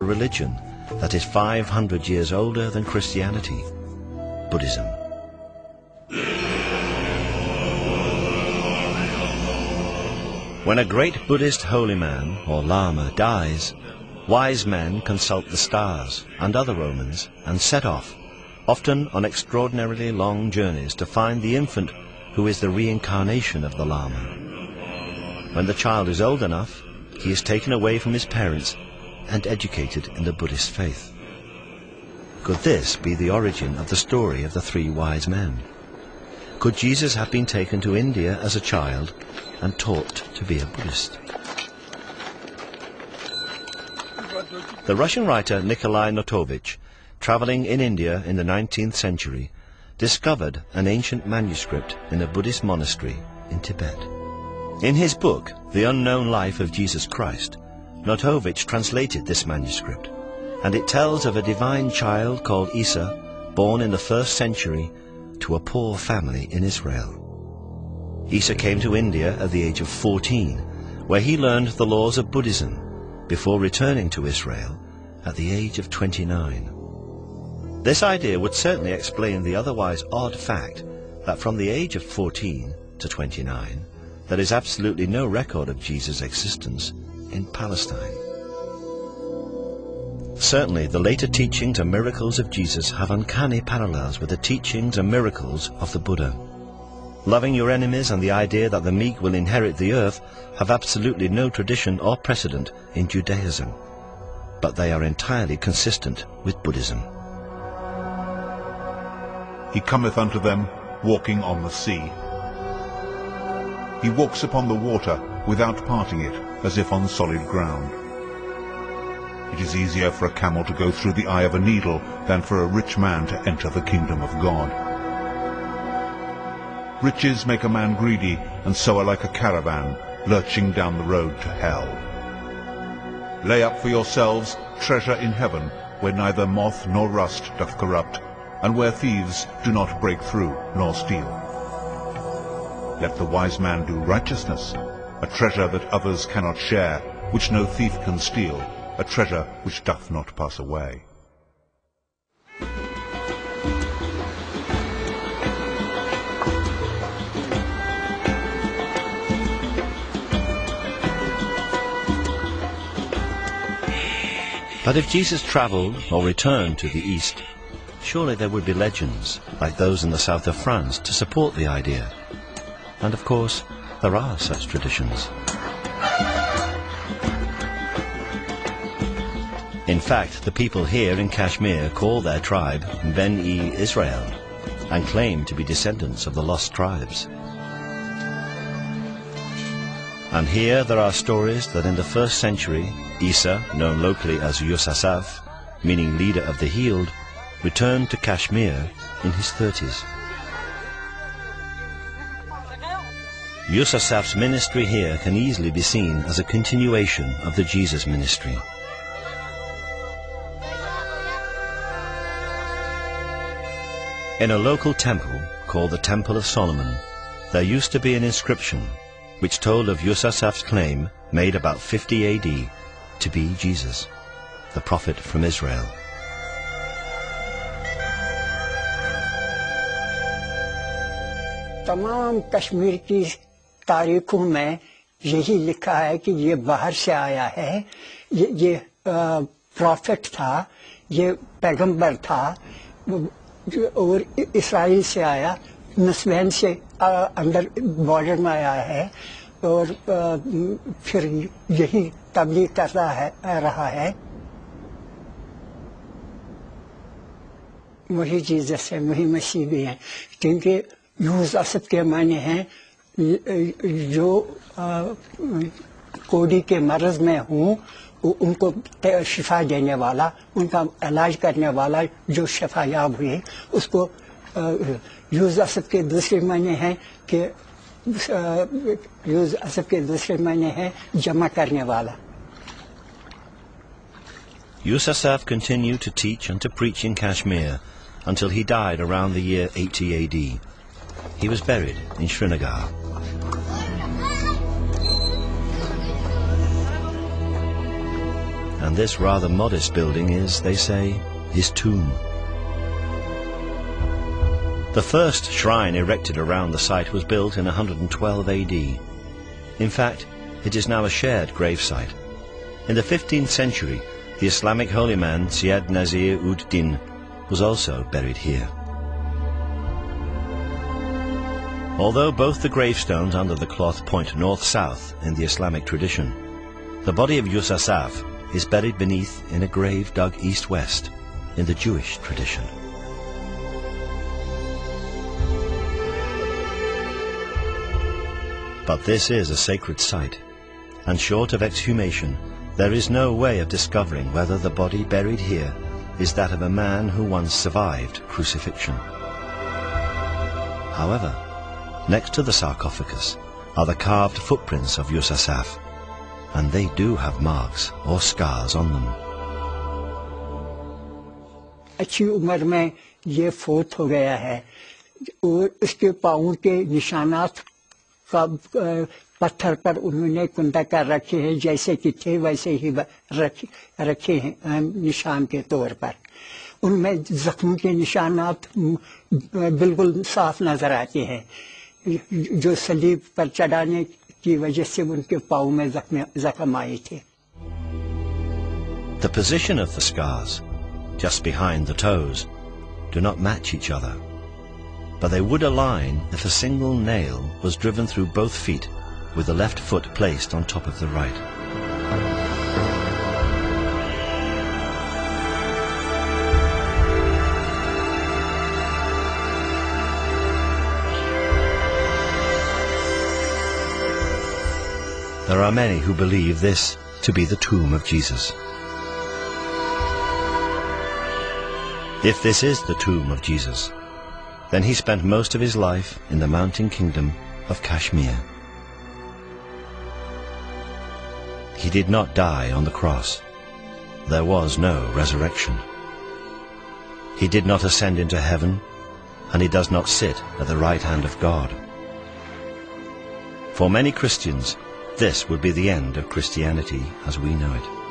religion that is 500 years older than Christianity, Buddhism. When a great Buddhist holy man or lama dies, wise men consult the stars and other omens and set off, often on extraordinarily long journeys, to find the infant who is the reincarnation of the lama. When the child is old enough, he is taken away from his parents and educated in the Buddhist faith. Could this be the origin of the story of the three wise men? Could Jesus have been taken to India as a child and taught to be a Buddhist? The Russian writer Nikolai Notovich, traveling in India in the 19th century, discovered an ancient manuscript in a Buddhist monastery in Tibet. In his book, The Unknown Life of Jesus Christ, Notovich translated this manuscript, and it tells of a divine child called Isa, born in the 1st century to a poor family in Israel. Isa came to India at the age of 14, where he learned the laws of Buddhism, before returning to Israel at the age of 29. This idea would certainly explain the otherwise odd fact that from the age of 14 to 29, there is absolutely no record of Jesus' existence in Palestine. Certainly, the later teachings and miracles of Jesus have uncanny parallels with the teachings and miracles of the Buddha. Loving your enemies and the idea that the meek will inherit the earth have absolutely no tradition or precedent in Judaism, but they are entirely consistent with Buddhism. He cometh unto them, walking on the sea. He walks upon the water, without parting it, as if on solid ground. It is easier for a camel to go through the eye of a needle than for a rich man to enter the kingdom of God. Riches make a man greedy, and so are like a caravan, lurching down the road to hell. Lay up for yourselves treasure in heaven, where neither moth nor rust doth corrupt, and where thieves do not break through nor steal. Let the wise man do righteousness, a treasure that others cannot share, which no thief can steal, a treasure which doth not pass away. But if Jesus travelled or returned to the East, surely there would be legends, like those in the south of France, to support the idea. And of course, there are such traditions. In fact, the people here in Kashmir call their tribe Ben-e Israel, and claim to be descendants of the lost tribes. And here there are stories that in the 1st century, Isa, known locally as Yusasaf, meaning leader of the healed, returned to Kashmir in his 30s. Yusasaf's ministry here can easily be seen as a continuation of the Jesus ministry. In a local temple called the Temple of Solomon, there used to be an inscription which told of Yusasaf's claim, made about 50 AD, to be Jesus, the prophet from Israel. तमाम कश्मीर की तारीखों में यही लिखा है कि ये बाहर से आया है, ये प्रॉफिट था, ये पैगंबर था, और इस्राइल से आया, नस्बैन से अंदर बॉर्डर में आया है, और फिर यही तबलीग करता रहा है. वही जीसस है, वही मसीह भी है, क्योंकि यूज असद के माने हैं जो कोड़ी के मर्ज में हूँ, उनको शिफा देने वाला, उनका इलाज करने वाला, जो शिफा याब हुए उसको यूज असद के दूसरे माने हैं कि यूज असद के दूसरे माने हैं जमा करने वाला. Yusasaf continued to teach and to preach in Kashmir until he died around the year 80 AD. He was buried in Srinagar. and this rather modest building is, they say, his tomb. The first shrine erected around the site was built in 112 AD. In fact, it is now a shared gravesite. In the 15th century, the Islamic holy man Syed Nazir ud Din was also buried here. Although both the gravestones under the cloth point north-south in the Islamic tradition, the body of Yusasaf is buried beneath in a grave dug east-west in the Jewish tradition. But this is a sacred site, and short of exhumation, there is no way of discovering whether the body buried here is that of a man who once survived crucifixion. However, next to the sarcophagus are the carved footprints of Yusasaf, and they do have marks or scars on them. अच्छी उम्र में ये फोत हो गया है और उसके पाँव के निशानात का पत्थर पर उन्होंने कुंडा कर रखे हैं, जैसे कि थे वैसे ही रखे हैं निशान के तौर पर। उनमें जख्मों के निशानात बिल्कुल साफ नजर आते हैं, जो सलीब पर चढ़ाने की वजह से उनके पाँव में जख्म आए थे। The position of the scars, just behind the toes, do not match each other, but they would align if a single nail was driven through both feet with the left foot placed on top of the right. There are many who believe this to be the tomb of Jesus. If this is the tomb of Jesus, then he spent most of his life in the mountain kingdom of Kashmir. He did not die on the cross. There was no resurrection. He did not ascend into heaven, and he does not sit at the right hand of God. For many Christians, this would be the end of Christianity as we know it.